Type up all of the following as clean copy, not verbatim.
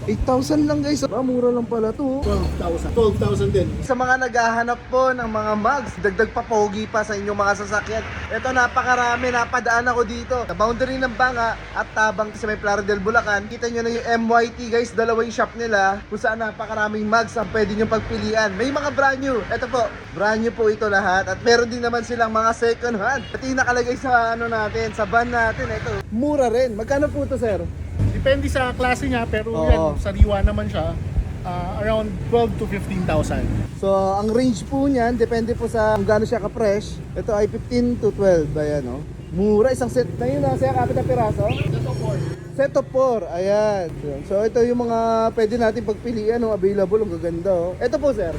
8,000 lang guys. Mura lang pala to. 12,000. 12,000 din. Sa mga naghahanap po ng mga mugs, dagdag pa pogi pa sa inyong mga sasakyan. Ito napakarami, napadaan ako dito. Sa boundary ng Banga at Tabang sa may Plaridel, Bulacan. Kita nyo na yung MYT guys, dalawa yung shop nila kung saan napakaraming mugs ang pwede nyo pagpilian. May mga brand new. Ito po, brand new po ito lahat. At meron din naman silang mga second hand. At yung nakalagay sa ano natin, sa van natin. Ito, mura rin. Magkano po ito sir? Depende sa klase niya, pero Oo. yan, sariwa naman siya. Around 12 to 15,000. So, ang range po niyan, depende po sa kung gaano siya ka-fresh. Ito ay 15 to 12, ayan o. Mura, isang set na yun, nasa kapit na piraso. Set of 4, ayan. So, ito yung mga pwede natin pagpilian, available, ang gaganda o. Ito po, sir.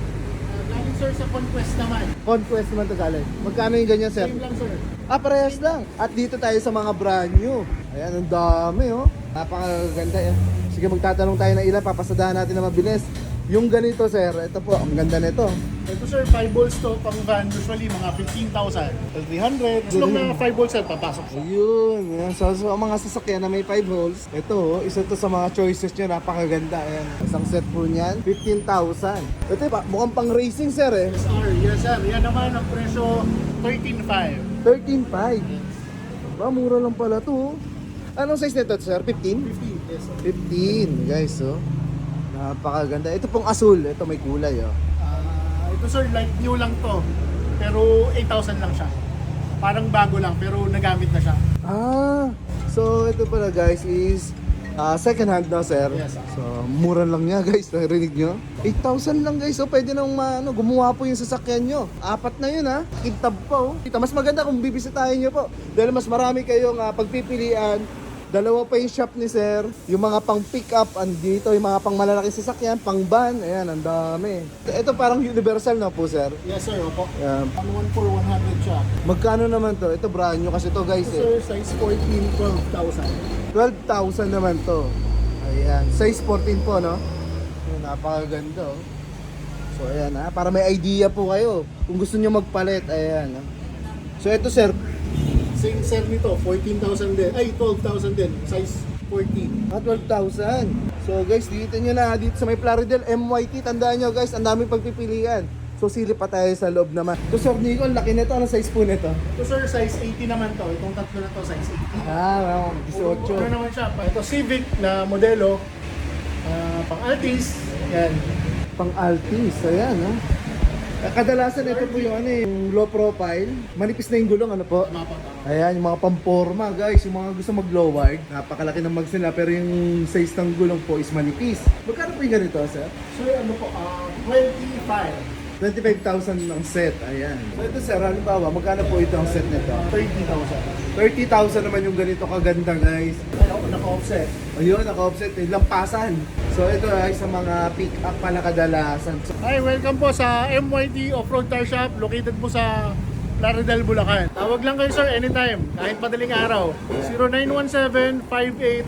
Galing sir sa Conquest naman. Conquest naman to galing. Magkano yung ganyan, sir? Same lang sir. Parehas lang. At dito tayo sa mga brand new. Ayan, ang dami oh. Napakaganda yan. Sige, magtatanong tayo ng ilan, papasadahan natin na mabilis. Yung ganito sir, ito po, ang ganda nito. Ito sir, 5 balls to pang van, usually mga 15,000. 300. As long na 5 balls sir, papasok siya. Ayun, yan. So ang mga sasakyan na may 5 holes, ito oh, isa to sa mga choices nyo, napakaganda. Ayan, isang set po niyan, 15,000. Ito pa, mukhang pang racing sir eh. SR, yes sir. Yan naman ang presyo, 13,500. 13,500. Mura lang pala to. Anong size nito sir? 15? 15, yes sir. 15 guys oh. Napakaganda. Ito pong asul, ito may kulay oh. Ito sir, light new lang to. Pero 8,000 lang siya. Parang bago lang, pero nagamit na siya. So ito pala guys is second hand na sir. Yes, sir. So mura lang niya guys, narinig nyo? 8,000 lang guys, so pwede nang gumawa po yung sasakyan nyo. Apat na yun ha, kintab pa oh. Mas maganda kung bibisitahin nyo po. Dahil mas marami kayong pagpipilian. Dalawa pa yung shop ni sir. Yung mga pang pick up, andito yung mga pang malalaking sasakyan, pang van, ayan, ang dami. Ito parang universal na po sir. Yes sir, opo. Ayan. Ang 1 for 100 siya. Magkano naman to? Ito brand new kasi to guys Ito sir, size 14, 12,000. 12,000 naman to. Ayan. Size 14 po, no? Ayan, napakaganda, oh. So, ayan, ha. Para may idea po kayo. Kung gusto nyo magpalit, ayan, ha. So, ito, sir. Same set nito, 14,000 din. Ay, 12,000 din. Size 14. 12,000. So, guys, dito nyo na. Dito sa may Plaridel, MYT. Tandaan nyo, guys, ang daming pagpipilian. So, silip pa tayo sa loob naman. So, Sir Nico, ang laki nito. Anong size po nito? Ito sir, size 80 naman to. Itong tatlo na to, size 80. Ano 18 naman siya. Ito Civic na modelo. Pang Altis. Yan. Pang Altis. Ayan, ha. Kadalasan ito po yung yung low profile. Manipis na yung gulong, ano po? Tama po, tama. Ayan, yung mga pamporma guys, yung mga gusto mag-low-wide. Napakalaki ng mags nila, pero yung size ng gulong po is manipis. Magkano po yung ganito, sir? Sir, ano po, 25. 25,000 ng set, ayan. So ito sir, halimbawa, magkano po ito ang set nito? 30,000. 30,000 naman yung ganito kaganda guys. Ano, naka-offset. Ayun, naka-offset, lampasan. So ito ay sa mga pick-up pala kadalasan. So, Hi, welcome po sa MYT Off-Road Tire Shop located po sa Plaridel, Bulacan. Tawag lang kayo sir anytime, kahit madaling araw. 0917-58-00012.